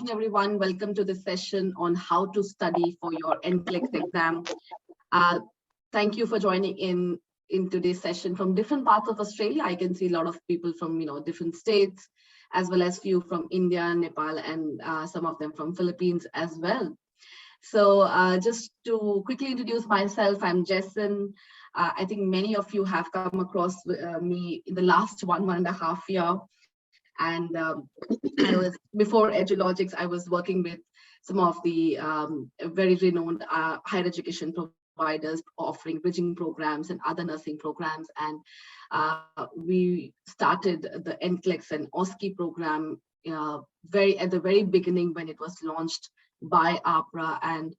Everyone, welcome to this session on how to study for your NCLEX exam. Uh, Thank you for joining in today's session from different parts of Australia. I can see a lot of people from different states, as well as few from India, Nepal, and some of them from Philippines as well. So just to quickly introduce myself, I'm Jessen. I think many of you have come across me in the last one and a half year. And I was, before Edulogics, I was working with some of the very renowned higher education providers offering bridging programs and other nursing programs. And we started the NCLEX and OSCE program at the very beginning when it was launched by APRA. And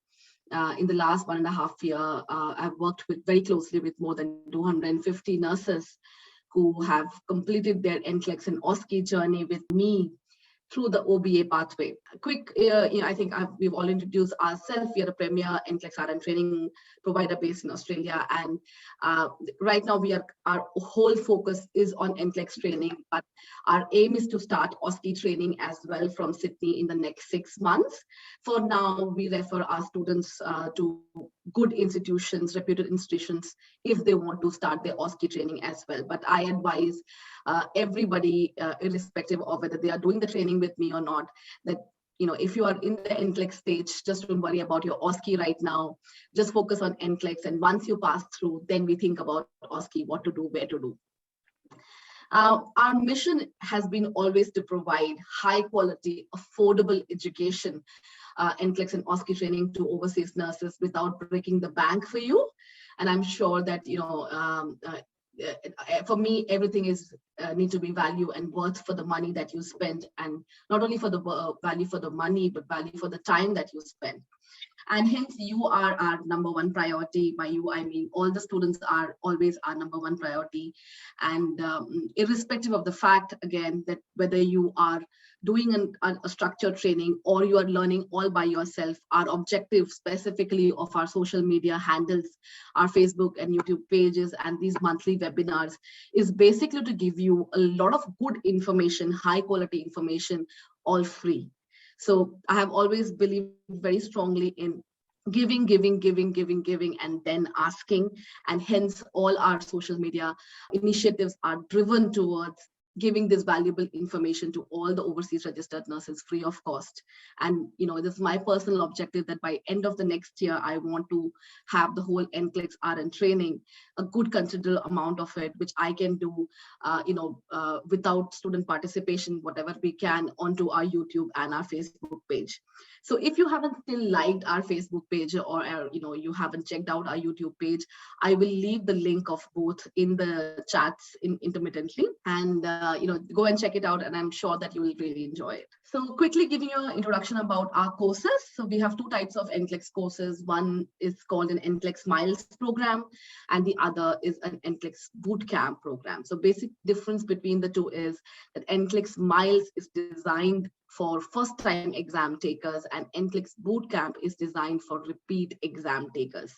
in the last 1.5 years, I've worked very closely with more than 250 nurses who have completed their NCLEX and OSCE journey with me through the OBA pathway. A quick, I think we've all introduced ourselves. We are a premier NCLEX RN training provider based in Australia, and right now our whole focus is on NCLEX training, but our aim is to start OSCE training as well from Sydney in the next 6 months. For now, we refer our students to good institutions, reputed institutions, if they want to start their OSCE training as well. But I advise everybody, irrespective of whether they are doing the training with me or not, that if you are in the NCLEX stage, just don't worry about your OSCE right now. Just focus on NCLEX, and once you pass through, then we think about OSCE, what to do, where to do. Our mission has been always to provide high quality, affordable education, NCLEX and OSCE training to overseas nurses without breaking the bank for you. And I'm sure that, for me, everything need to be value and worth for the money that you spend, and not only for the value for the money, but value for the time that you spend. And hence, you are our number one priority. By you, I mean all the students are always our number one priority. And irrespective of the fact, again, that whether you are doing a structured training or you are learning all by yourself, our objective specifically of our social media handles, our Facebook and YouTube pages, and these monthly webinars is basically to give you a lot of good information, high quality information, all free. So I have always believed very strongly in giving, and then asking. And hence all our social media initiatives are driven towards giving this valuable information to all the overseas registered nurses free of cost. And this is my personal objective, that by end of the next year, I want to have the whole NCLEX RN training, a good considerable amount of it, which I can do without student participation, whatever we can, onto our YouTube and our Facebook page. So if you haven't still liked our Facebook page, or you haven't checked out our YouTube page, I will leave the link of both in the chats intermittently, and go and check it out, and I'm sure that you will really enjoy it. So quickly giving you an introduction about our courses. So we have two types of NCLEX courses. One is called an NCLEX Miles program, and the other is an NCLEX Bootcamp program. So basic difference between the two is that NCLEX Miles is designed for first-time exam takers, and NCLEX Bootcamp is designed for repeat exam takers.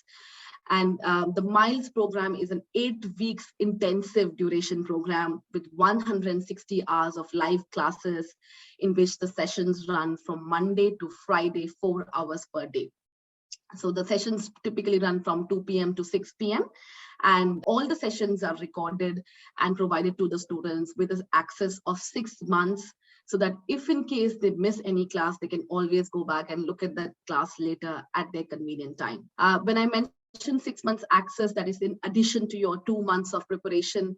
And the Miles program is an 8 weeks intensive duration program with 160 hours of live classes, in which the sessions run from Monday to Friday, 4 hours per day. So the sessions typically run from 2 p.m. to 6 p.m. And all the sessions are recorded and provided to the students with access of 6 months, so that if in case they miss any class, they can always go back and look at that class later at their convenient time. When I mentioned 6 months access, that is in addition to your 2 months of preparation.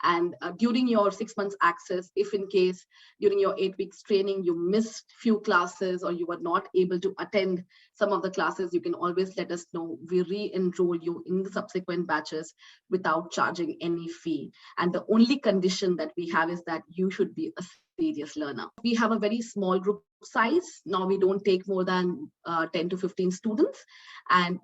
And during your 6 months access, if in case during your 8 weeks training you missed few classes, or you were not able to attend some of the classes, you can always let us know. We re-enroll you in the subsequent batches without charging any fee. And the only condition that we have is that you should be a serious learner. We have a very small group size. Now we don't take more than 10 to 15 students,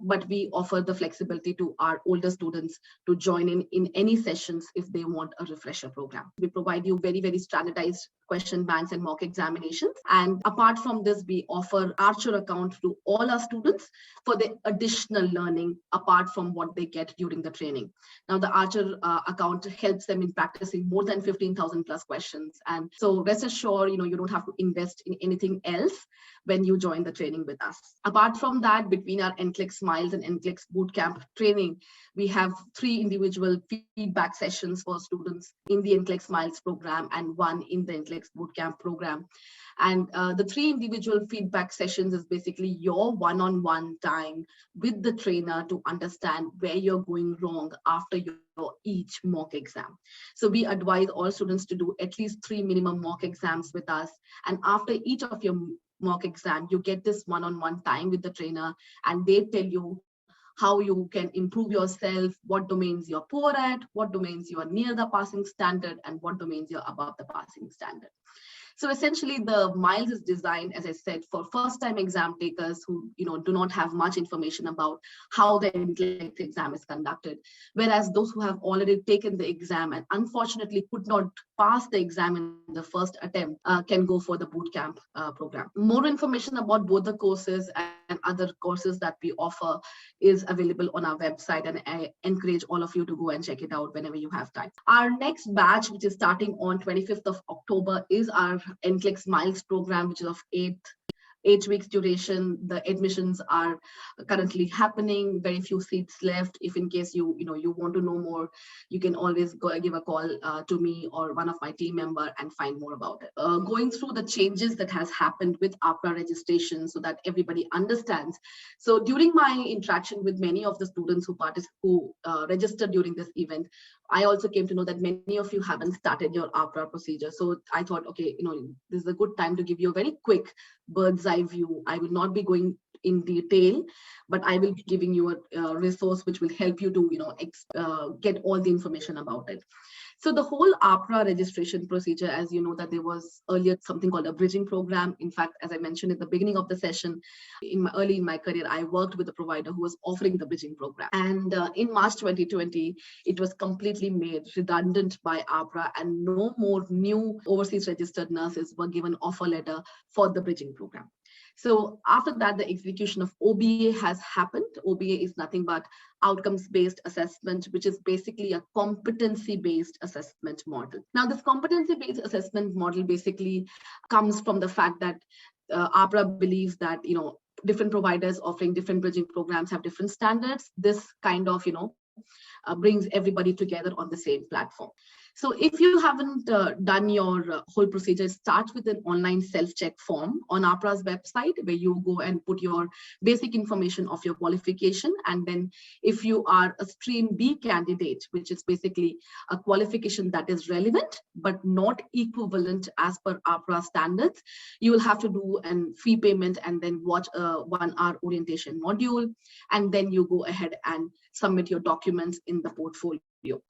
but we offer the flexibility to our older students to join in any sessions if they want a refresher program. We provide you very, very standardized question banks and mock examinations. And apart from this, we offer Archer account to all our students for the additional learning apart from what they get during the training. Now, the Archer account helps them in practicing more than 15,000 plus questions. And so rest assured, you don't have to invest in anything anything else when you join the training with us. Apart from that, between our NCLEX Smiles and NCLEX Bootcamp training, we have 3 individual feedback sessions for students in the NCLEX Smiles program and 1 in the NCLEX Bootcamp program. And the 3 individual feedback sessions is basically your one-on-one time with the trainer to understand where you're going wrong after your each mock exam. So we advise all students to do at least 3 minimum mock exams with us. And after each of your mock exam, you get this one-on-one time with the trainer, and they tell you how you can improve yourself, what domains you're poor at, what domains you are near the passing standard, and what domains you're above the passing standard. So essentially, the Miles is designed, as I said, for first-time exam takers who do not have much information about how the NCLEX exam is conducted, whereas those who have already taken the exam and unfortunately could not pass the exam in the first attempt can go for the bootcamp program. More information about both the courses and other courses that we offer is available on our website, and I encourage all of you to go and check it out whenever you have time. Our next batch, which is starting on 25th of October, is our NCLEX Smiles program, which is of 8 weeks duration. The admissions are currently happening, very few seats left. If in case you want to know more, you can always give a call to me or one of my team member and find more about it. Going through the changes that has happened with APRA registration so that everybody understands. So during my interaction with many of the students who registered during this event, I also came to know that many of you haven't started your APRA procedure. So I thought, okay, this is a good time to give you a very quick bird's eye view. I will not be going in detail, but I will be giving you a resource which will help you to get all the information about it. So the whole APRA registration procedure, as you know, that there was earlier something called a bridging program. In fact, as I mentioned at the beginning of the session, early in my career, I worked with a provider who was offering the bridging program. And in March 2020, it was completely made redundant by APRA, and no more new overseas registered nurses were given offer letter for the bridging program. So after that, the execution of OBA has happened. OBA is nothing but outcomes-based assessment, which is basically a competency-based assessment model. Now, this competency-based assessment model basically comes from the fact that APRA believes that, different providers offering different bridging programs have different standards. This kind of, brings everybody together on the same platform. So if you haven't done your whole procedure, start with an online self-check form on APRA's website, where you go and put your basic information of your qualification. And then if you are a stream B candidate, which is basically a qualification that is relevant, but not equivalent as per APRA standards, you will have to do a fee payment and then watch a 1-hour orientation module. And then you go ahead and submit your documents in the portfolio.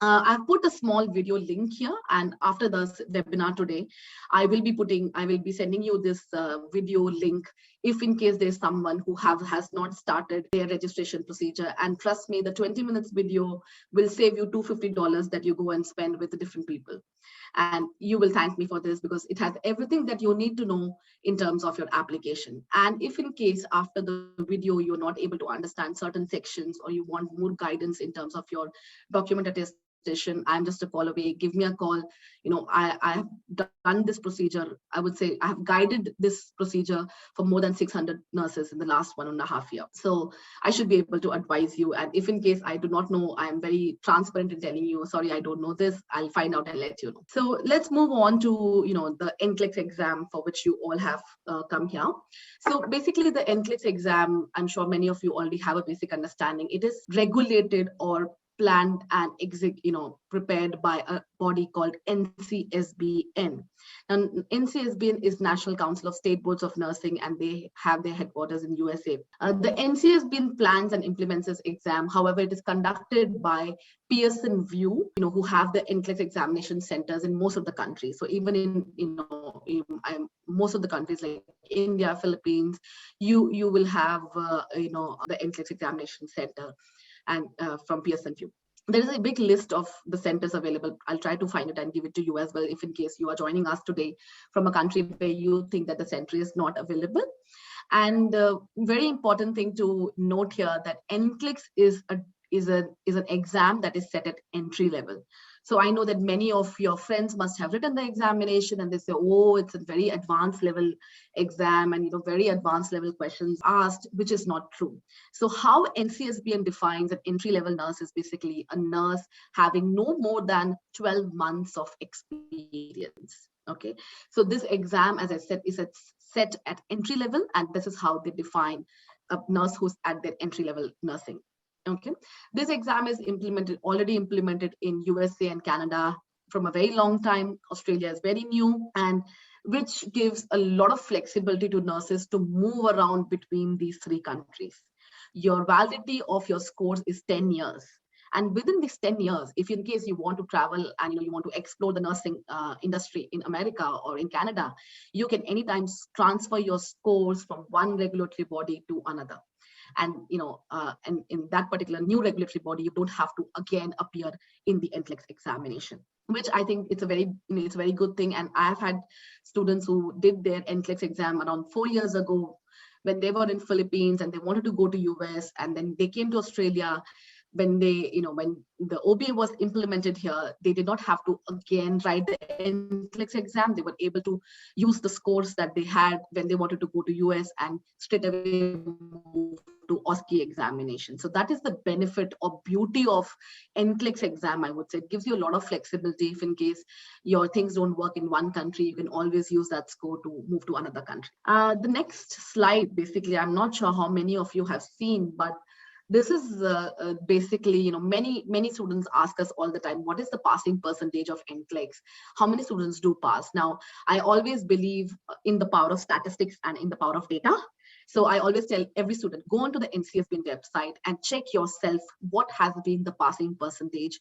I've put a small video link here, and after this webinar today, I will be sending you this video link if in case there's someone who has not started their registration procedure. And trust me, the 20 minutes video will save you $250 that you go and spend with the different people. And you will thank me for this, because it has everything that you need to know in terms of your application. And if in case after the video you're not able to understand certain sections, or you want more guidance in terms of your document attestation, I'm just a call away. Give me a call. I have done this procedure. I would say I have guided this procedure for more than 600 nurses in the last 1.5 years. So I should be able to advise you. And if in case I do not know, I'm very transparent in telling you, sorry, I don't know this. I'll find out and let you know. So let's move on to the NCLEX exam, for which you all have come here. So basically the NCLEX exam, I'm sure many of you already have a basic understanding. It is regulated or planned and prepared by a body called NCSBN. And NCSBN is National Council of State Boards of Nursing, and they have their headquarters in USA. The NCSBN plans and implements this exam. However, it is conducted by Pearson VUE, who have the NCLEX examination centers in most of the countries. So even in most of the countries like India, Philippines, you will have the NCLEX examination center, and from Pearson VUE. There is a big list of the centers available. I'll try to find it and give it to you as well, if in case you are joining us today from a country where you think that the center is not available. And very important thing to note here, that NCLEX is an exam that is set at entry level. So I know that many of your friends must have written the examination and they say, oh, it's a very advanced level exam and very advanced level questions asked, which is not true. So how NCSBN defines an entry-level nurse is basically a nurse having no more than 12 months of experience. Okay, so this exam, as I said, is set at entry level, and this is how they define a nurse who's at their entry level nursing. Okay, this exam is already implemented in USA and Canada from a very long time. Australia is very new, and which gives a lot of flexibility to nurses to move around between these three countries. Your validity of your scores is 10 years. And within these 10 years, if in case you want to travel and you want to explore the nursing industry in America or in Canada, you can anytime transfer your scores from one regulatory body to another. And and in that particular new regulatory body, you don't have to again appear in the NCLEX examination, which I think it's a very good thing. And I've had students who did their NCLEX exam around 4 years ago when they were in Philippines and they wanted to go to US, and then they came to Australia. When when the OBA was implemented here, they did not have to again write the NCLEX exam. They were able to use the scores that they had when they wanted to go to US and straight away move to OSCE examination. So that is the benefit or beauty of NCLEX exam, I would say. It gives you a lot of flexibility. If in case your things don't work in one country, you can always use that score to move to another country. The next slide, basically, I'm not sure how many of you have seen, but this is basically, many students ask us all the time, what is the passing percentage of NCLEX? How many students do pass? Now, I always believe in the power of statistics and in the power of data. So I always tell every student, go onto the NCSBN website and check yourself what has been the passing percentage,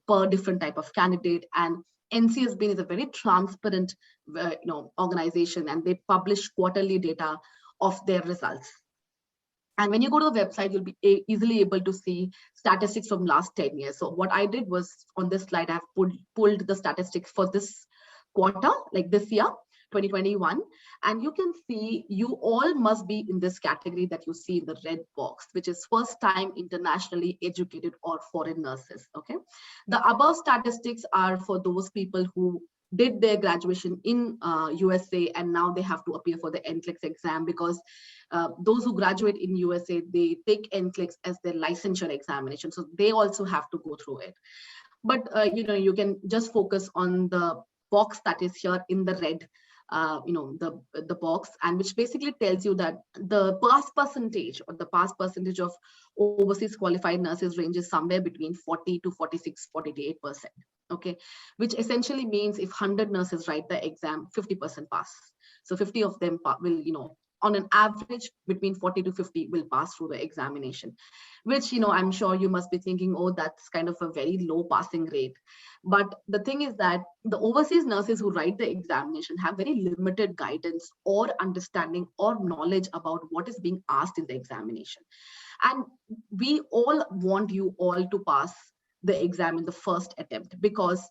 per different type of candidate. And NCSBN is a very transparent, organization, and they publish quarterly data of their results. And when you go to the website, you'll be easily able to see statistics from last 10 years. So what I did was on this slide, I've pulled the statistics for this quarter, like this year, 2021. And you can see you all must be in this category that you see in the red box, which is first time internationally educated or foreign nurses. Okay. The above statistics are for those people who did their graduation in USA and now they have to appear for the NCLEX exam, because those who graduate in USA, they take NCLEX as their licensure examination. So they also have to go through it. But, you can just focus on the box that is here in the red, the box, and which basically tells you that the pass percentage of overseas qualified nurses ranges somewhere between 40 to 46, 48%. Okay, which essentially means if 100 nurses write the exam, 50% pass. So 50 of them will, on an average between 40 to 50 will pass through the examination, which, I'm sure you must be thinking, oh, that's kind of a very low passing rate. But the thing is that the overseas nurses who write the examination have very limited guidance or understanding or knowledge about what is being asked in the examination. And we all want you all to pass the exam in the first attempt, because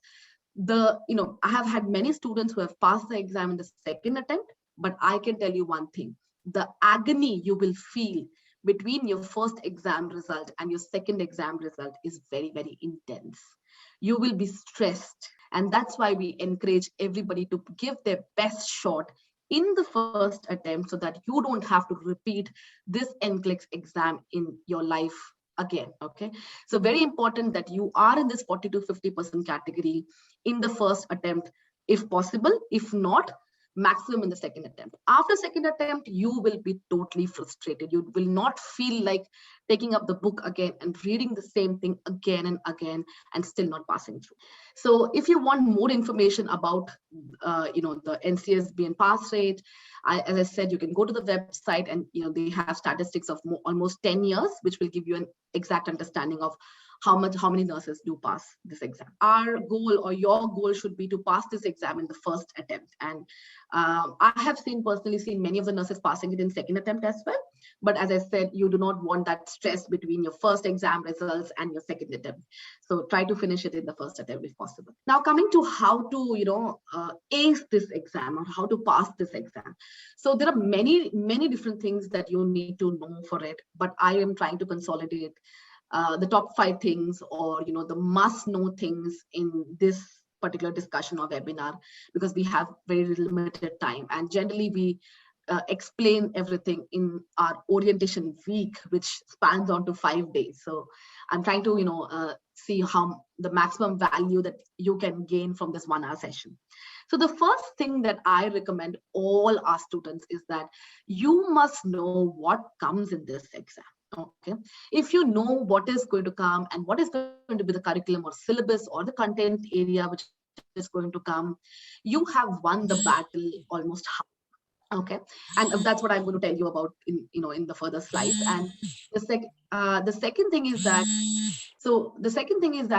I have had many students who have passed the exam in the second attempt, but I can tell you one thing, the agony you will feel between your first exam result and your second exam result is very, very intense. You will be stressed. And that's why we encourage everybody to give their best shot in the first attempt so that you don't have to repeat this NCLEX exam in your life again. Okay, so very important that you are in this 40 to 50% category in the first attempt, if possible. If not, maximum in the second attempt. After second attempt, you will be totally frustrated. You will not feel like taking up the book again and reading the same thing again and again and still not passing through. So if you want more information about the NCSBN pass rate, as I said, you can go to the website and they have statistics of almost 10 years, which will give you an exact understanding of how many nurses do pass this exam. Our goal, or your goal, should be to pass this exam in the first attempt. And I have personally seen many of the nurses passing it in second attempt as well. But as I said, you do not want that stress between your first exam results and your second attempt. So try to finish it in the first attempt if possible. Now coming to how to, ace this exam or how to pass this exam. So there are many different things that you need to know for it, but I am trying to consolidate the top 5 things, or the must know things in this particular discussion or webinar, because we have very limited time, and generally we explain everything in our orientation week, which spans on to 5 days. So I'm trying to see how the maximum value that you can gain from this 1 hour session. So the first thing that I recommend all our students is that you must know what comes in this exam. Okay, if you know what is going to come and what is going to be the curriculum or syllabus or the content area which is going to come, you have won the battle almost half. Okay, and that's what I'm going to tell you about in the further slides. And the second thing is that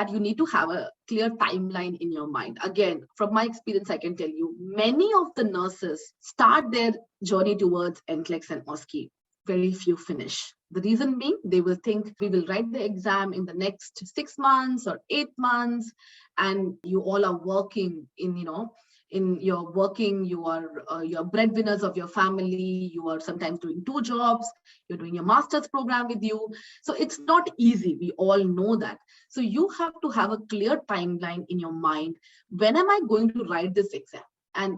you need to have a clear timeline in your mind. Again, from my experience, I can tell you many of the nurses start their journey towards NCLEX and OSCE. Very few finish. The reason being, they will think we will write the exam in the next 6 months or 8 months, and you all are working you are breadwinners of your family, you are sometimes doing 2 jobs, you're doing your master's program with you. So it's not easy, we all know that. So you have to have a clear timeline in your mind. When am I going to write this exam? And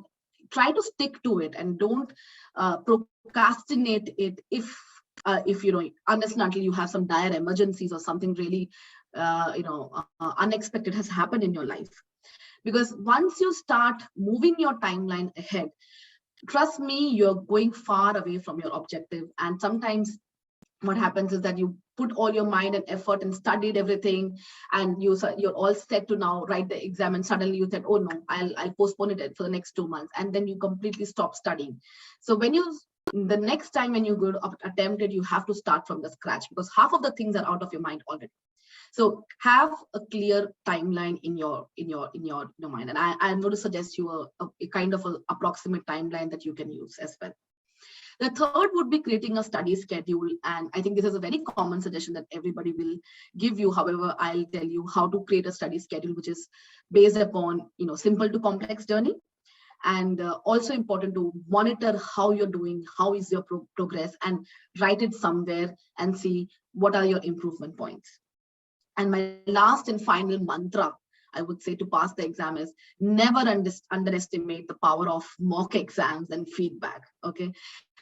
try to stick to it, and don't procrastinate it if unless and until you have some dire emergencies or something really unexpected has happened in your life. Because once you start moving your timeline ahead, trust me, you're going far away from your objective. And sometimes what happens is that you put all your mind and effort and studied everything, and you're all set to now write the exam, and suddenly you said, oh no, I'll postpone it for the next 2 months, and then you completely stop studying. So the next time when you go to attempt it, you have to start from the scratch, because half of the things are out of your mind already. So have a clear timeline in your mind, and I'm going to suggest you a kind of an approximate timeline that you can use as well. The third would be creating a study schedule, and I think this is a very common suggestion that everybody will give you. However, I'll tell you how to create a study schedule which is based upon simple to complex journey, and also important to monitor how you're doing, how is your progress, and write it somewhere and see what are your improvement points. And my last and final mantra, I would say, to pass the exam is never underestimate the power of mock exams and feedback. Okay.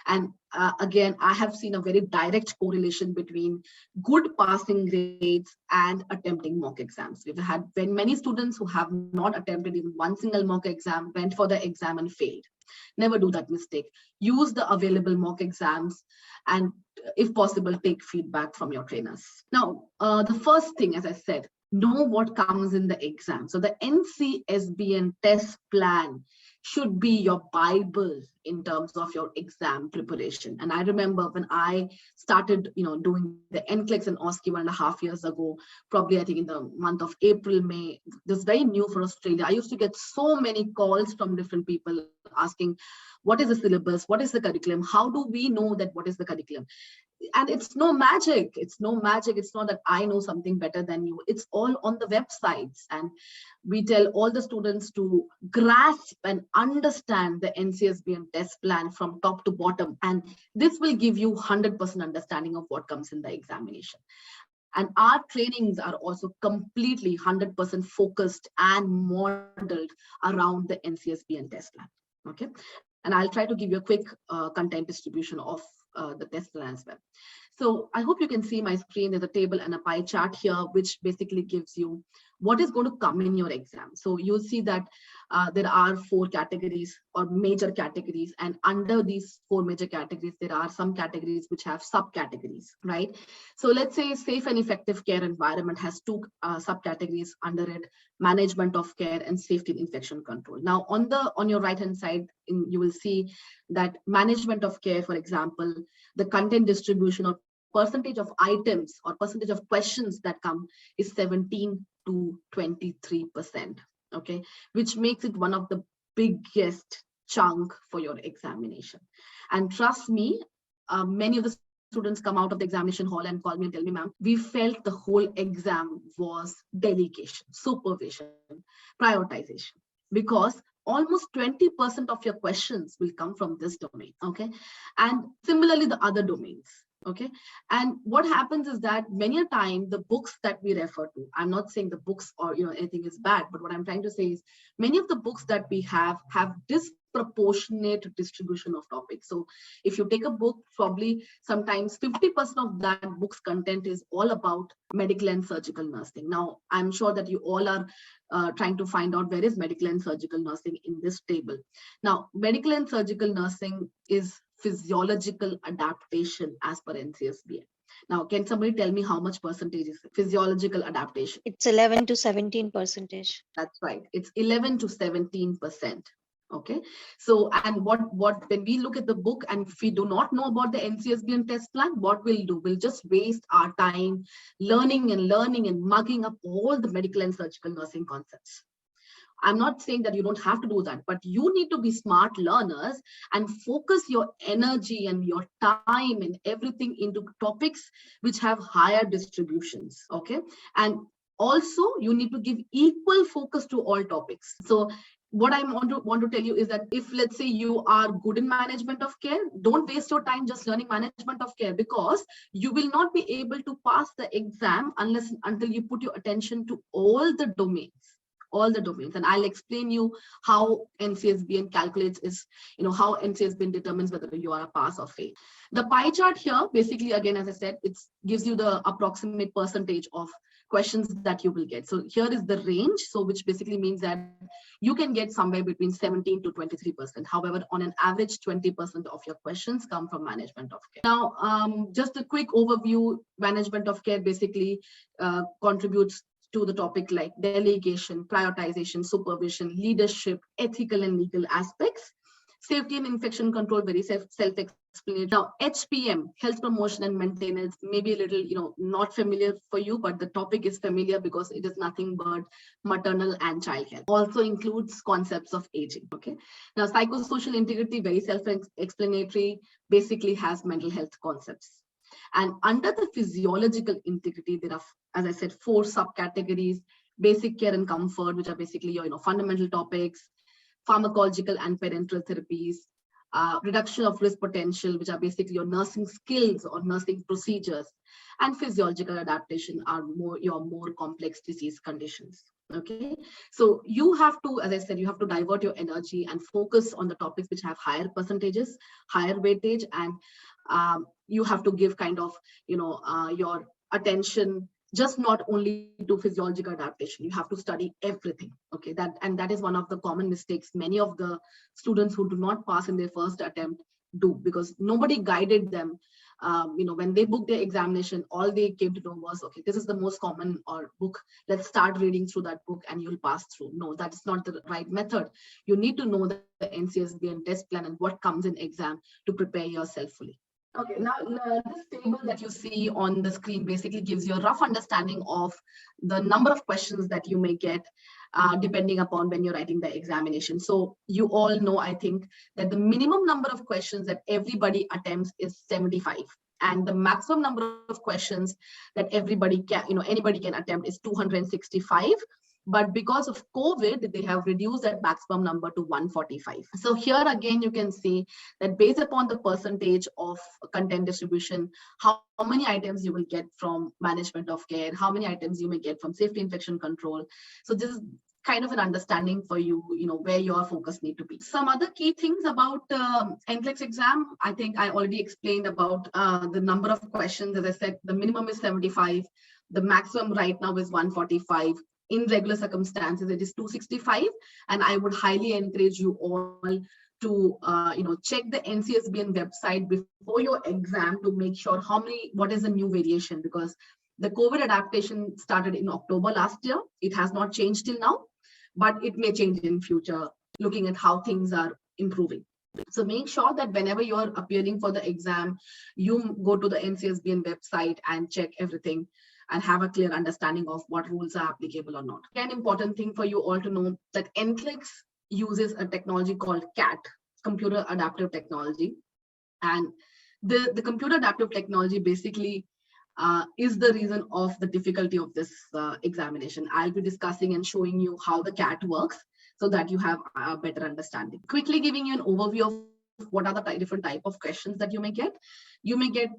And again, I have seen a very direct correlation between good passing rates and attempting mock exams. We've had many students who have not attempted even one single mock exam, went for the exam and failed. Never do that mistake. Use the available mock exams, and if possible, take feedback from your trainers. Now, the first thing, as I said, know what comes in the exam. So the NCSBN test plan should be your Bible in terms of your exam preparation. And I remember when I started, doing the NCLEX and OSCE 1.5 years ago, probably I think in the month of April, May, this is very new for Australia. I used to get so many calls from different people asking, what is the syllabus? What is the curriculum? How do we know that what is the curriculum? And it's no magic. It's no magic. It's not that I know something better than you. It's all on the websites. And we tell all the students to grasp and understand the NCSBN test plan from top to bottom. And this will give you 100% understanding of what comes in the examination. And our trainings are also completely 100% focused and modeled around the NCSBN test plan. Okay. And I'll try to give you a quick content distribution of the test plan as well. So I hope you can see my screen. There's a table and a pie chart here, which basically gives you what is going to come in your exam. So you'll see that there are 4 categories or major categories. And under these 4 major categories, there are some categories which have subcategories, right? So let's say safe and effective care environment has 2 subcategories under it: management of care and safety and infection control. Now on your right hand side, you will see that management of care, for example, the content distribution or percentage of items or percentage of questions that come is 17 to 23%, okay, which makes it one of the biggest chunk for your examination. And trust me, many of the students come out of the examination hall and call me and tell me, ma'am, we felt the whole exam was delegation, supervision, prioritization, because almost 20% of your questions will come from this domain, okay? And similarly, the other domains. Okay. And what happens is that many a time the books that we refer to, I'm not saying the books or anything is bad, but what I'm trying to say is many of the books that we have disproportionate distribution of topics. So if you take a book, probably sometimes 50% of that book's content is all about medical and surgical nursing. Now, I'm sure that you all are trying to find out where is medical and surgical nursing in this table. Now, medical and surgical nursing is physiological adaptation as per NCSBN. Now, can somebody tell me how much percentage is physiological adaptation? It's 11 to 17%. That's right. It's 11 to 17%. Okay. So, and what when we look at the book and if we do not know about the NCSBN test plan, what we'll do, we'll just waste our time learning and mugging up all the medical and surgical nursing concepts. I'm not saying that you don't have to do that, but you need to be smart learners and focus your energy and your time and everything into topics which have higher distributions. Okay. And also you need to give equal focus to all topics. So what I want to tell you is that if, let's say, you are good in management of care, don't waste your time just learning management of care, because you will not be able to pass the exam until you put your attention to all the domains. And I'll explain you how NCSBN calculates is, how NCSBN determines whether you are a pass or fail. The pie chart here, basically, again, as I said, it gives you the approximate percentage of questions that you will get. So here is the range, so which basically means that you can get somewhere between 17 to 23%. However, on an average, 20% of your questions come from management of care. Now, just a quick overview, management of care basically contributes to the topic like delegation, prioritization, supervision, leadership, ethical and legal aspects, safety and infection control, very self-explanatory. Now, HPM, health promotion and maintenance, maybe a little, not familiar for you, but the topic is familiar because it is nothing but maternal and child health. Also includes concepts of aging, okay? Now, psychosocial integrity, very self-explanatory, basically has mental health concepts. And under the physiological integrity, there are, as I said, 4 subcategories: basic care and comfort, which are basically your fundamental topics; pharmacological and parenteral therapies; reduction of risk potential, which are basically your nursing skills or nursing procedures; and physiological adaptation are your more complex disease conditions. Okay, so you have to, as I said, you have to divert your energy and focus on the topics which have higher percentages, higher weightage, and you have to give kind of, your attention just not only to physiological adaptation. You have to study everything. Okay, that is one of the common mistakes many of the students who do not pass in their first attempt do, because nobody guided them. When they booked their examination, all they came to know was, okay, this is the most common book. Let's start reading through that book and you'll pass through. No, that's not the right method. You need to know the NCSBN test plan and what comes in exam to prepare yourself fully. Okay, now this table that you see on the screen basically gives you a rough understanding of the number of questions that you may get depending upon when you're writing the examination. So you all know, I think, that the minimum number of questions that everybody attempts is 75. And the maximum number of questions that anybody can attempt is 265. But because of COVID, they have reduced that maximum number to 145. So here again, you can see that based upon the percentage of content distribution, how many items you will get from management of care, how many items you may get from safety infection control. So this is kind of an understanding for you, where your focus need to be. Some other key things about NCLEX exam, I think I already explained about the number of questions. As I said, the minimum is 75. The maximum right now is 145. In regular circumstances, it is 265. And I would highly encourage you all to check the NCSBN website before your exam to make sure what is the new variation, because the COVID adaptation started in October last year. It has not changed till now, but it may change in future, looking at how things are improving. So make sure that whenever you're appearing for the exam, you go to the NCSBN website and check everything and have a clear understanding of what rules are applicable or not. An important thing for you all to know that NCLEX uses a technology called CAT, Computer Adaptive Technology. And the computer adaptive technology basically is the reason of the difficulty of this examination. I'll be discussing and showing you how the CAT works so that you have a better understanding. Quickly giving you an overview of what are the different type of questions that you may get. You may get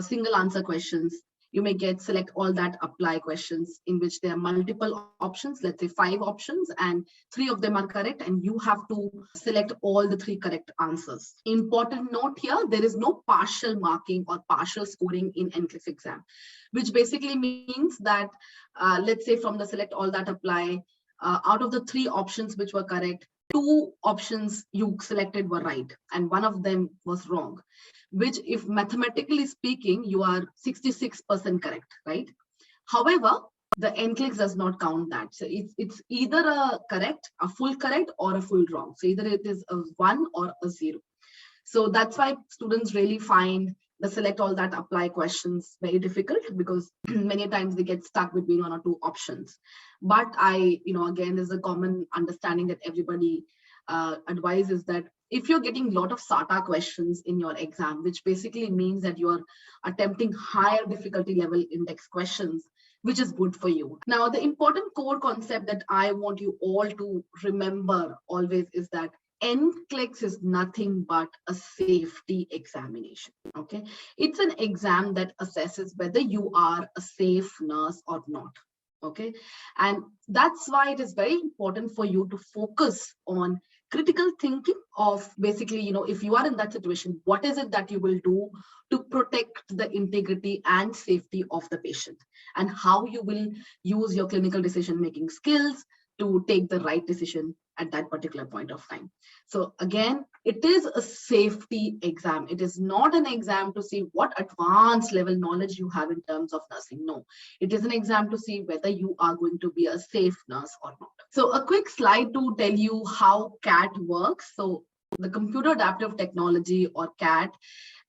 single answer questions. You may get select all that apply questions in which there are multiple options, let's say 5 options, and 3 of them are correct, and you have to select all the 3 correct answers. Important note here, there is no partial marking or partial scoring in NCLEX exam, which basically means that, let's say from the select all that apply, out of the 3 options which were correct, 2 options you selected were right, and 1 of them was wrong, which if mathematically speaking, you are 66% correct, right? However, the NCLEX does not count that. So it's either a correct, a full correct, or a full wrong. So either it is a 1 or a 0. So that's why students really find the select all that apply questions very difficult, because many times they get stuck between 1 or 2 options. But again, there's a common understanding that everybody advises that if you're getting a lot of SATA questions in your exam, which basically means that you're attempting higher difficulty level index questions, which is good for you. Now, the important core concept that I want you all to remember always is that NCLEX is nothing but a safety examination, okay? It's an exam that assesses whether you are a safe nurse or not, okay? And that's why it is very important for you to focus on critical thinking of basically, if you are in that situation, what is it that you will do to protect the integrity and safety of the patient, and how you will use your clinical decision-making skills to take the right decision at that particular point of time. So again, it is a safety exam. It is not an exam to see what advanced level knowledge you have in terms of nursing. No, it is an exam to see whether you are going to be a safe nurse or not. So a quick slide to tell you how CAT works. So the computer adaptive technology, or CAT,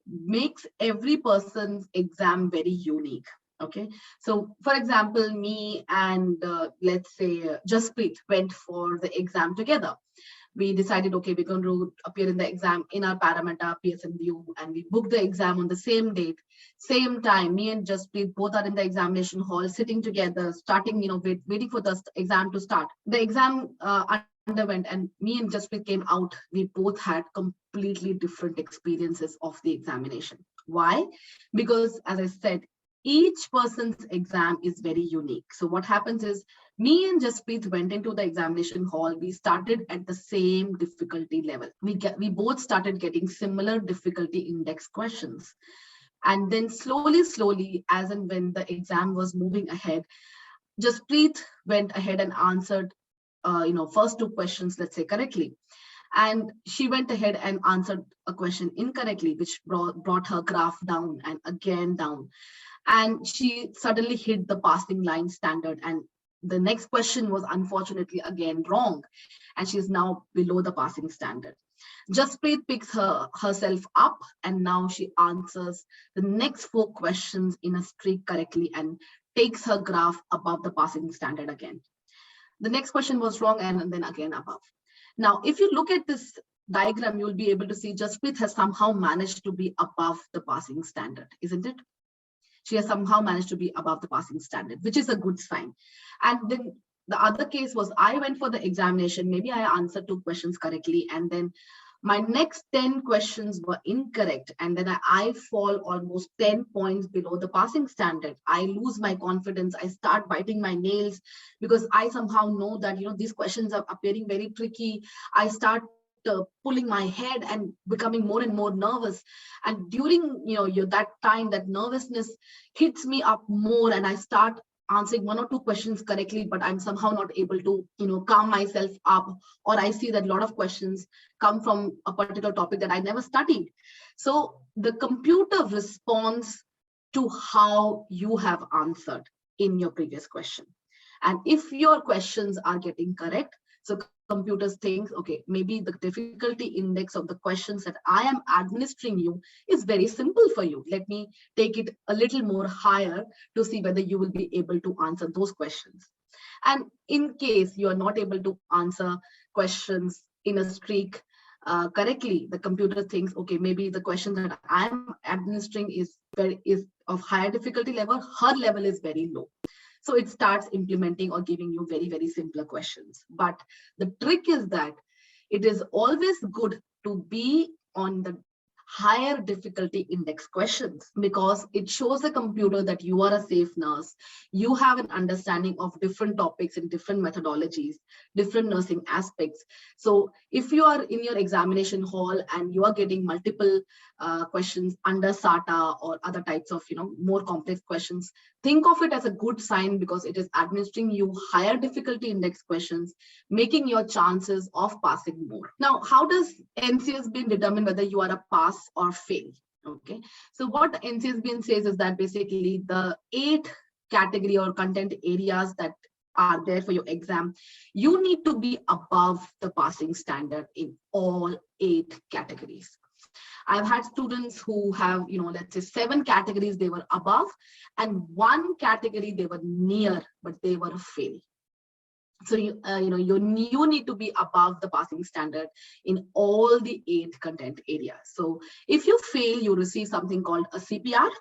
makes every person's exam very unique. Okay, so for example, me and let's say Jaspreet went for the exam together. We decided, okay, we're going to appear in the exam in our Parameta PSN view, and we booked the exam on the same date, same time. Me and Jaspreet both are in the examination hall, sitting together, starting, waiting for the exam to start. The exam underwent, and me and Jaspreet came out. We both had completely different experiences of the examination. Why? Because, as I said, each person's exam is very unique. So what happens is, me and Jaspreet went into the examination hall. We started at the same difficulty level. We both started getting similar difficulty index questions. And then slowly, as and when the exam was moving ahead, Jaspreet went ahead and answered, first 2 questions, let's say, correctly. And she went ahead and answered a question incorrectly, which brought her graph down and again down. And she suddenly hit the passing line standard. And the next question was unfortunately again wrong. And she's now below the passing standard. Jaspreet picks herself up, and now she answers the next 4 questions in a streak correctly and takes her graph above the passing standard again. The next question was wrong, and then again above. Now, if you look at this diagram, you'll be able to see Jaspreet has somehow managed to be above the passing standard, isn't it? She has somehow managed to be above the passing standard, which is a good sign. And then the other case was, I went for the examination. Maybe I answered 2 questions correctly, and then my next 10 questions were incorrect. And then I fall almost 10 points below the passing standard. I lose my confidence. I start biting my nails because I somehow know that, these questions are appearing very tricky. I start pulling my head and becoming more and more nervous. And during that time, that nervousness hits me up more, and I start answering 1 or 2 questions correctly, but I'm somehow not able to calm myself up, or I see that a lot of questions come from a particular topic that I never studied. So the computer responds to how you have answered in your previous question. And if your questions are getting correct, so computers think, okay, maybe the difficulty index of the questions that I am administering you is very simple for you. Let me take it a little more higher to see whether you will be able to answer those questions. And in case you are not able to answer questions in a streak correctly, the computer thinks, okay, maybe the question that I'm administering is of higher difficulty level, her level is very low. So it starts implementing or giving you very, very simpler questions. But the trick is that it is always good to be on the higher difficulty index questions, because it shows the computer that you are a safe nurse. You have an understanding of different topics and different methodologies, different nursing aspects. So if you are in your examination hall and you are getting multiple questions under SATA or other types of, more complex questions, think of it as a good sign, because it is administering you higher difficulty index questions, making your chances of passing more. Now, how does NCSBN determine whether you are a pass or fail? Okay, so what NCSBN says is that basically the 8 category or content areas that are there for your exam, you need to be above the passing standard in all 8 categories. I've had students who have, let's say 7 categories they were above, and 1 category they were near, but they were a fail. So you need to be above the passing standard in all the 8 content areas. So if you fail, you receive something called a CPR.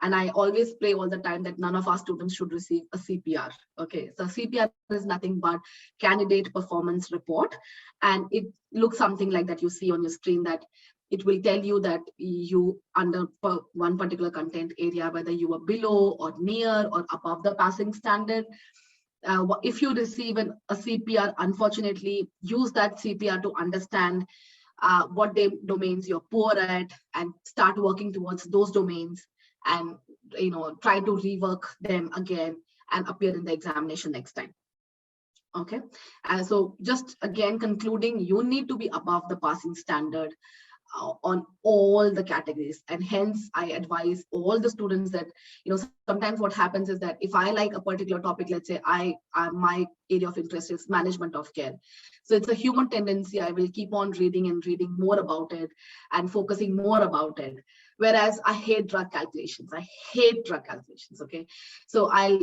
And I always play all the time that none of our students should receive a CPR. Okay, so CPR is nothing but candidate performance report. And it looks something like that you see on your screen, that it will tell you that you under one particular content area, whether you are below or near or above the passing standard. If you receive a CPR, unfortunately, use that CPR to understand what domains you're poor at and start working towards those domains, and try to rework them again and appear in the examination next time. Okay, so just again concluding, you need to be above the passing standard on all the categories, and hence I advise all the students that sometimes what happens is that if I like a particular topic, let's say my area of interest is management of care, so it's a human tendency, I will keep on reading and reading more about it and focusing more about it. Whereas I hate drug calculations. Okay, so I'll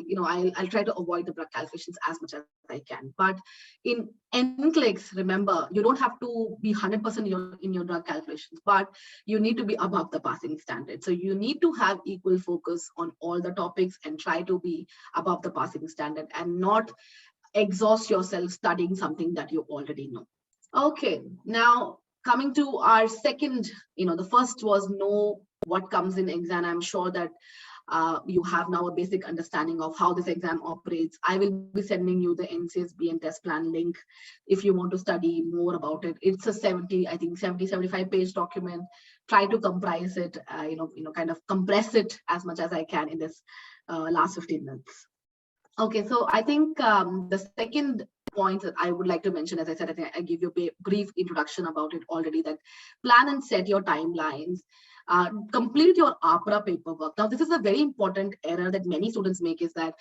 try to avoid the drug calculations as much as I can. But in NCLEX, remember, you don't have to be 100% in your drug calculations, but you need to be above the passing standard. So you need to have equal focus on all the topics and try to be above the passing standard, and not exhaust yourself studying something that you already know. Okay, now coming to our second, the first was know what comes in exam. I'm sure that you have now a basic understanding of how this exam operates. I will be sending you the NCSBN test plan link if you want to study more about it. It's a 75 page document. Try to comprise it, kind of compress it as much as I can in this last 15 minutes. Okay, so I think the second point that I would like to mention, as I said, I think I give you a brief introduction about it already, that plan and set your timelines. Complete your APRA paperwork. Now, this is a very important error that many students make, is that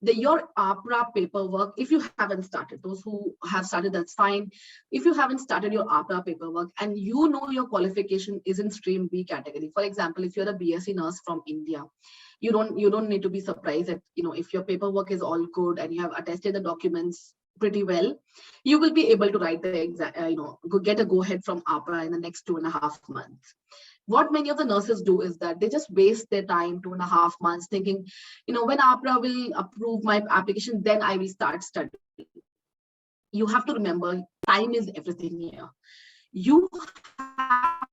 your APRA paperwork, if you haven't started, those who have started, that's fine. If you haven't started your APRA paperwork and your qualification is in stream B category, for example, if you're a BSc nurse from India, you don't need to be surprised that if your paperwork is all good and you have attested the documents pretty well, you will be able to write the exam, get a go ahead from APRA in the next 2.5 months. What many of the nurses do is that they just waste their time 2.5 months thinking, when APRA will approve my application, then I will start studying. You have to remember, time is everything here. You have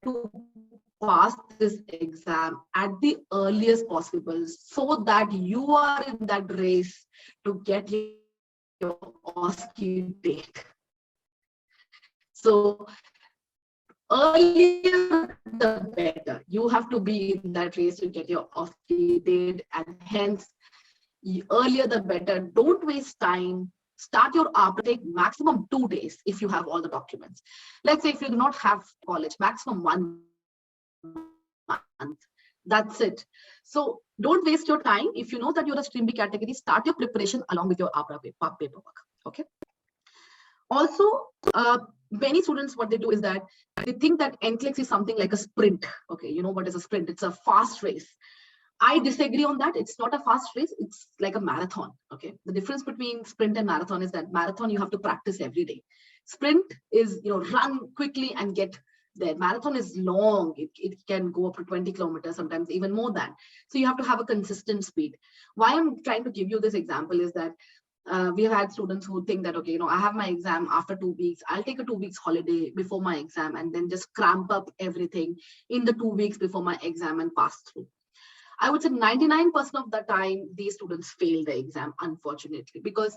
to pass this exam at the earliest possible, so that you are in that race to get your OSCE date. So earlier the better. You have to be in that race to get your OSCE date, and hence earlier the better. Don't waste time. Start your APRA, take maximum 2 days if you have all the documents. Let's say if you do not have college, maximum 1 month. That's it. So don't waste your time. If you know that you're a stream B category, start your preparation along with your APRA paperwork. Okay. Also, many students, what they do is that they think that NCLEX is something like a sprint. Okay, you know what is a sprint? It's a fast race. I disagree on that. It's not a fast race. It's like a marathon. Okay. The difference between sprint and marathon is that marathon, you have to practice every day. Sprint is, run quickly and get there. Marathon is long. It can go up to 20 kilometers, sometimes even more than. So you have to have a consistent speed. Why I'm trying to give you this example is that We have had students who think that, okay, I have my exam after 2 weeks. I'll take a 2 weeks holiday before my exam and then just cramp up everything in the 2 weeks before my exam and pass through. I would say 99% of the time, these students fail the exam, unfortunately, because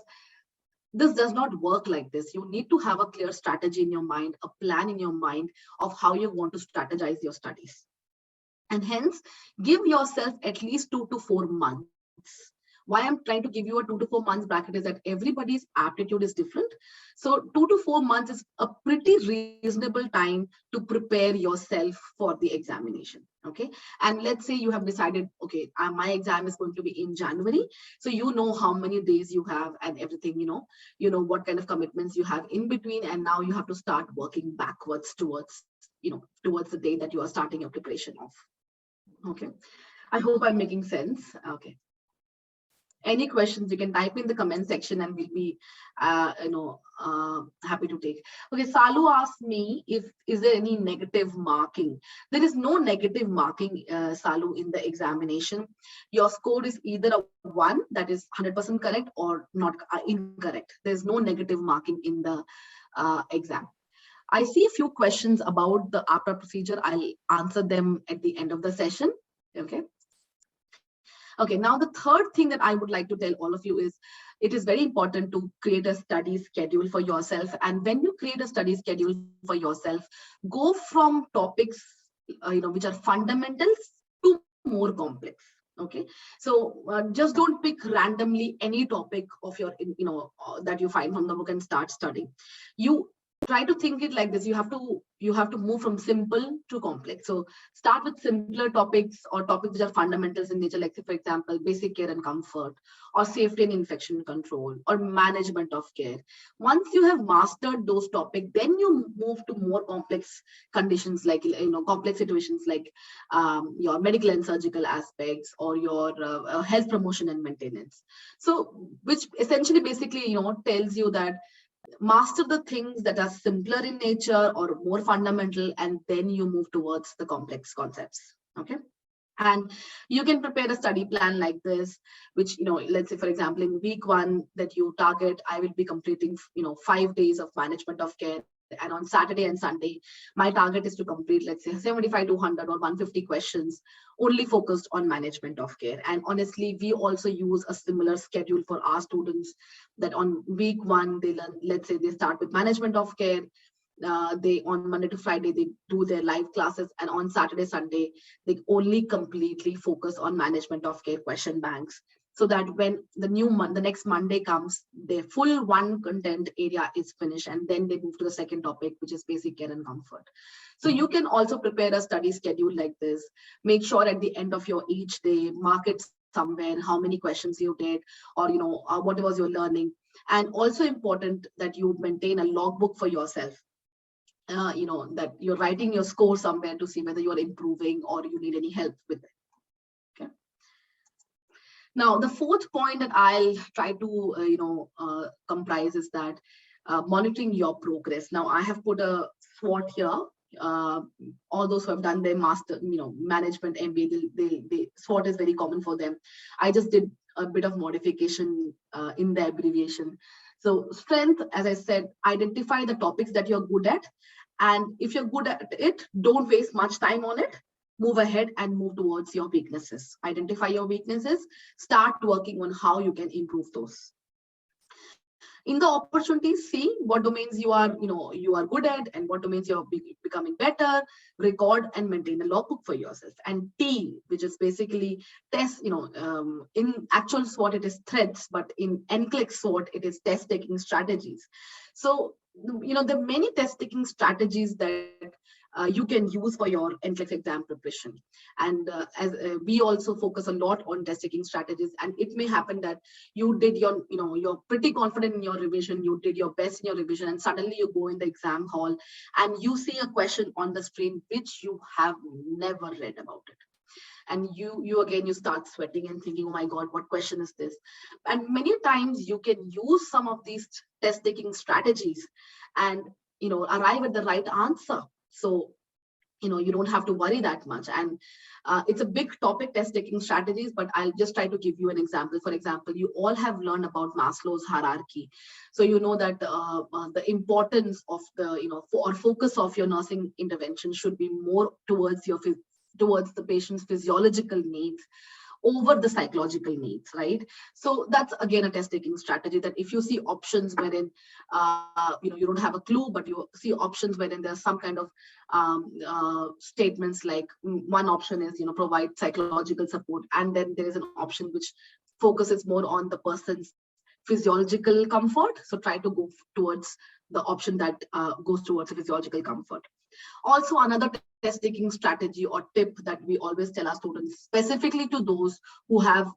this does not work like this. You need to have a clear strategy in your mind, a plan in your mind of how you want to strategize your studies. And hence, give yourself at least 2 to 4 months. Why I'm trying to give you a 2 to 4 months bracket is that everybody's aptitude is different. So 2 to 4 months is a pretty reasonable time to prepare yourself for the examination. Okay. And let's say you have decided, okay, my exam is going to be in January. So you know how many days you have and everything, you know what kind of commitments you have in between. And now you have to start working backwards towards, towards the day that you are starting your preparation of. Okay. I hope I'm making sense. Okay. Any questions, you can type in the comment section and we'll be happy to take. Okay, Salu asked me is there any negative marking. There is no negative marking, Salu, in the examination. Your score is either a 1, that is 100% correct, or not incorrect. There's no negative marking in the exam. I see a few questions about the APRA procedure. I'll answer them at the end of the session. Okay. Okay, now the third thing that I would like to tell all of you is it is very important to create a study schedule for yourself. And when you create a study schedule for yourself, go from topics which are fundamentals to more complex. Okay, so just don't pick randomly any topic of your that you find from the book and start studying. You try to think it like this. You have to move from simple to complex. So start with simpler topics or topics which are fundamentals in nature, like say, for example, basic care and comfort, or safety and infection control, or management of care. Once you have mastered those topics, then you move to more complex conditions, like complex situations like your medical and surgical aspects, or your health promotion and maintenance. So which essentially basically tells you that master the things that are simpler in nature or more fundamental, and then you move towards the complex concepts. Okay. And you can prepare a study plan like this, which, let's say, for example, in week 1 that you target, I will be completing, 5 days of management of care. And on Saturday and Sunday, my target is to complete, let's say, 75 to 100 or 150 questions only focused on management of care. And honestly, we also use a similar schedule for our students, that on week 1, they learn, let's say they start with management of care. They on Monday to Friday, they do their live classes. And on Saturday, Sunday, they only completely focus on management of care question banks, so that when the next Monday comes, their full one content area is finished, and then they move to the second topic, which is basic care and comfort. So you can also prepare a study schedule like this. Make sure at the end of your each day, mark it somewhere, how many questions you did, or what was your learning. And also important that you maintain a logbook for yourself. That you're writing your score somewhere to see whether you're improving or you need any help with it. Okay. Now, the fourth point that I'll try to, comprise is that monitoring your progress. Now, I have put a SWOT here. All those who have done their master, management MBA, they SWOT is very common for them. I just did a bit of modification in the abbreviation. So strength, as I said, identify the topics that you're good at. And if you're good at it, don't waste much time on it. Move ahead and move towards your weaknesses. Identify your weaknesses, start working on how you can improve those. In the opportunities, see what domains you are good at and what domains you're becoming better. Record and maintain a logbook for yourself. And T, which is basically test, in actual SWOT it is threats, but in NCLEX SWOT it is test taking strategies. So there are many test taking strategies that you can use for your NCLEX exam preparation. And as we also focus a lot on test taking strategies, and it may happen that you did you're pretty confident in your revision, you did your best in your revision, and suddenly you go in the exam hall and you see a question on the screen which you have never read about it. And you start sweating and thinking, oh my God, what question is this? And many times you can use some of these test taking strategies and arrive at the right answer. So you don't have to worry that much. And it's a big topic, test taking strategies, but I'll just try to give you an example. For example, you all have learned about Maslow's hierarchy. So you know that the importance of the, or focus of your nursing intervention should be more towards towards the patient's physiological needs over the psychological needs, right? So that's again a test taking strategy, that if you see options wherein you don't have a clue, but you see options wherein there's some kind of statements like one option is provide psychological support, and then there is an option which focuses more on the person's physiological comfort. So try to go towards the option that goes towards physiological comfort. Also, another test taking strategy or tip that we always tell our students, specifically to those who have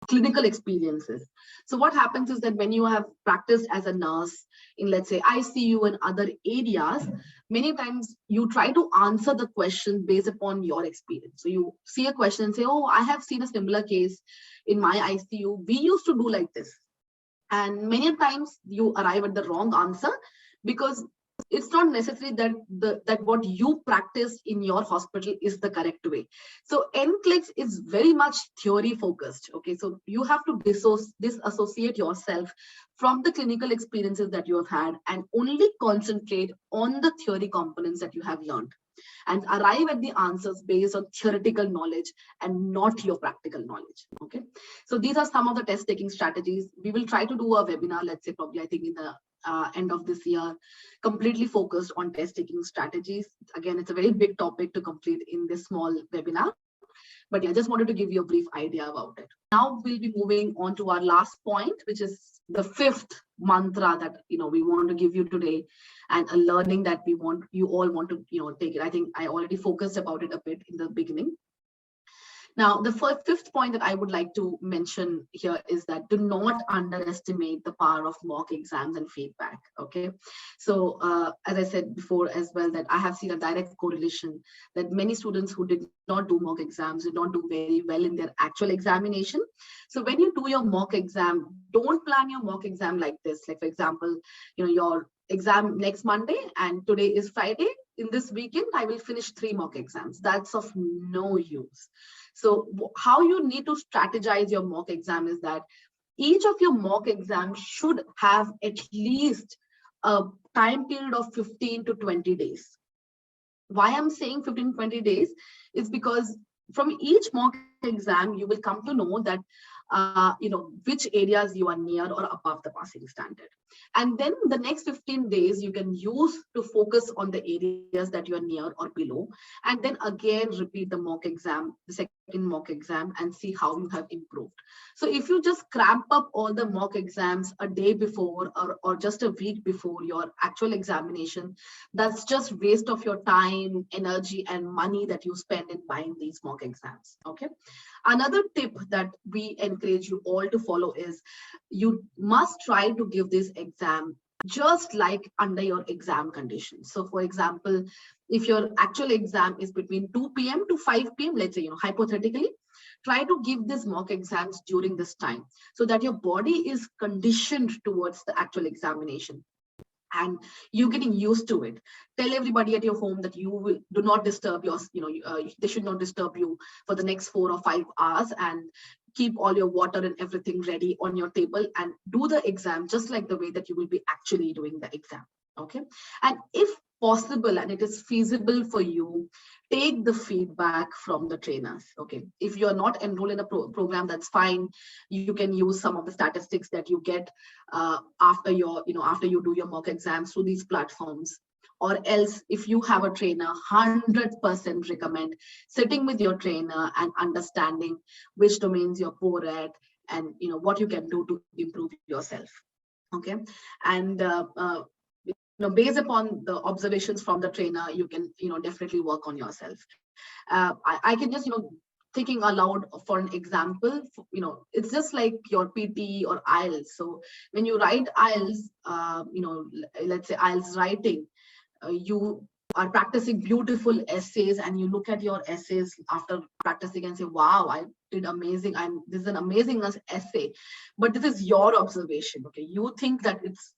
clinical experiences. So what happens is that when you have practiced as a nurse in, let's say, ICU and other areas, many times you try to answer the question based upon your experience. So you see a question and say, oh, I have seen a similar case in my ICU. We used to do like this. And many times you arrive at the wrong answer, because it's not necessary that that what you practice in your hospital is the correct way. So NCLEX is very much theory focused. Okay, so you have to disassociate yourself from the clinical experiences that you have had and only concentrate on the theory components that you have learned, and arrive at the answers based on theoretical knowledge and not your practical knowledge. Okay, so these are some of the test taking strategies. We will try to do a webinar, let's say probably I think in the end of this year, completely focused on test taking strategies. Again, it's a very big topic to complete in this small webinar, but yeah, I just wanted to give you a brief idea about it. Now we'll be moving on to our last point, which is the fifth mantra that we want to give you today, and a learning that you all want to take it. I think I already focused about it a bit in the beginning. Now, the fifth point that I would like to mention here is that do not underestimate the power of mock exams and feedback. Okay, so as I said before as well, that I have seen a direct correlation that many students who did not do mock exams did not do very well in their actual examination. So when you do your mock exam, don't plan your mock exam like this. Like, for example, your exam next Monday and today is Friday. In this weekend, I will finish 3 mock exams. That's of no use. So how you need to strategize your mock exam is that each of your mock exams should have at least a time period of 15 to 20 days. Why I'm saying 15 to 20 days is because from each mock exam, you will come to know that which areas you are near or above the passing standard. And then the next 15 days you can use to focus on the areas that you are near or below. And then again, repeat the mock exam, the second mock exam, and see how you have improved. So if you just cramp up all the mock exams a day before or just a week before your actual examination, that's just waste of your time, energy, and money that you spend in buying these mock exams. Okay. Another tip that we encourage you all to follow is you must try to give this exam just like under your exam conditions. So for example, if your actual exam is between 2 p.m. to 5 p.m., let's say, hypothetically, try to give these mock exams during this time so that your body is conditioned towards the actual examination and you're getting used to it. Tell everybody at your home that do not disturb they should not disturb you for the next 4 or 5 hours, and keep all your water and everything ready on your table and do the exam just like the way that you will be actually doing the exam. Okay. And if possible and it is feasible for you, take the feedback from the trainers. Okay, if you're not enrolled in a program, that's fine. You can use some of the statistics that you get after you do your mock exams through these platforms. Or else, if you have a trainer, 100% recommend sitting with your trainer and understanding which domains you're poor at and what you can do to improve yourself. Okay, and based upon the observations from the trainer, you can definitely work on yourself. I can just thinking aloud for an example, it's just like your PT or IELTS. So when you write IELTS, let's say IELTS writing, you are practicing beautiful essays and you look at your essays after practicing and say, wow, I did amazing. This is an amazing essay, but this is your observation. Okay, you think that it's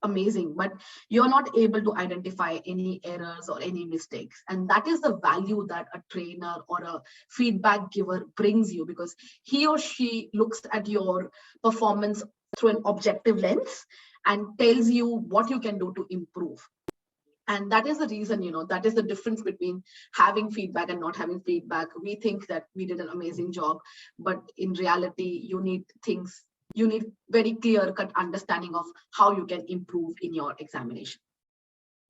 amazing, but you're not able to identify any errors or any mistakes. And that is the value that a trainer or a feedback giver brings you, because he or she looks at your performance through an objective lens and tells you what you can do to improve. And that is the reason, that is the difference between having feedback and not having feedback. We think that we did an amazing job, but in reality, you need very clear cut understanding of how you can improve in your examination.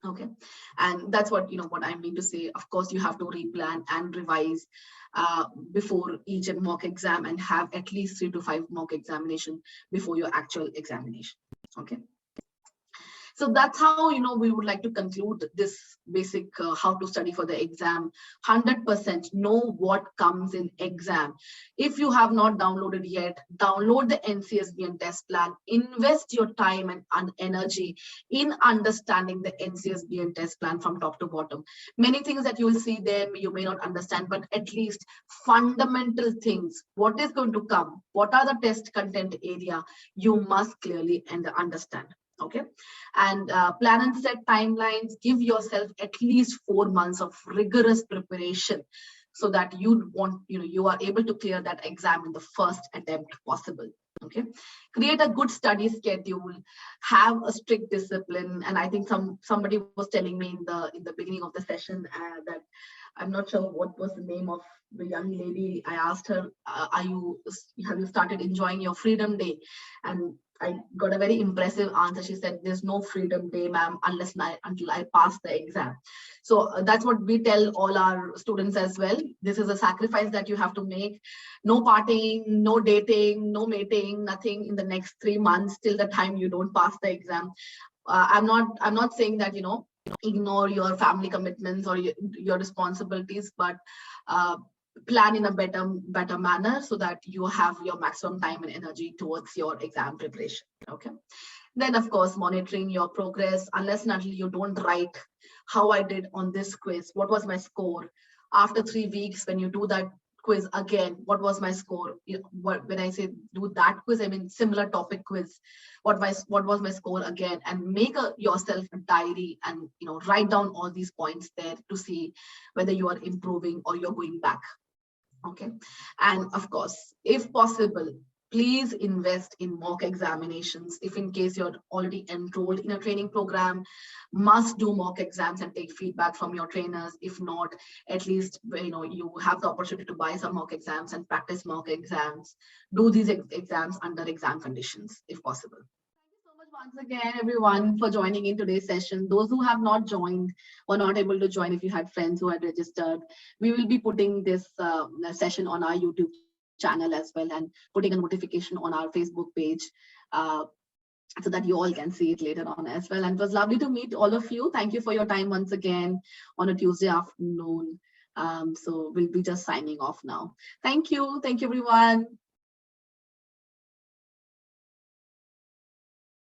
Okay, and that's what what I mean to say. Of course, you have to replan and revise before each mock exam, and have at least 3 to 5 mock examination before your actual examination. Okay. So that's how we would like to conclude this basic how to study for the exam. 100% know what comes in exam. If you have not downloaded yet, download the NCSBN test plan. Invest your time and energy in understanding the NCSBN test plan from top to bottom. Many things that you will see there you may not understand, but at least fundamental things. What is going to come? What are the test content area? You must clearly understand. Okay, and plan and set timelines. Give yourself at least 4 months of rigorous preparation, so that you are able to clear that exam in the first attempt possible. Okay, create a good study schedule, have a strict discipline. And I think somebody was telling me in the beginning of the session that I'm not sure what was the name of the young lady. I asked her, have you started enjoying your freedom day? And I got a very impressive answer. She said, there's no freedom day, ma'am, until I pass the exam. So that's what we tell all our students as well. This is a sacrifice that you have to make. No partying, no dating, no mating, nothing in the next 3 months till the time you don't pass the exam. I'm not saying that, ignore your family commitments or your responsibilities, but plan in a better manner, so that you have your maximum time and energy towards your exam preparation. Okay, then of course monitoring your progress. Unless and until you don't write how I did on this quiz, what was my score, after 3 weeks when you do that quiz again, what was my score? When I say do that quiz, I mean similar topic quiz, what was my score again, and make yourself a diary and write down all these points there to see whether you are improving or you're going back. Okay, and of course, if possible, please invest in mock examinations. If in case you're already enrolled in a training program, must do mock exams and take feedback from your trainers. If not, at least you have the opportunity to buy some mock exams and practice mock exams. Do these exams under exam conditions if possible. Once again, everyone, for joining in today's session. Those who have not joined or not able to join, if you had friends who had registered, we will be putting this session on our YouTube channel as well, and putting a notification on our Facebook page so that you all can see it later on as well. And it was lovely to meet all of you. Thank you for your time once again on a Tuesday afternoon. So we'll be just signing off now. Thank you. Thank you, everyone.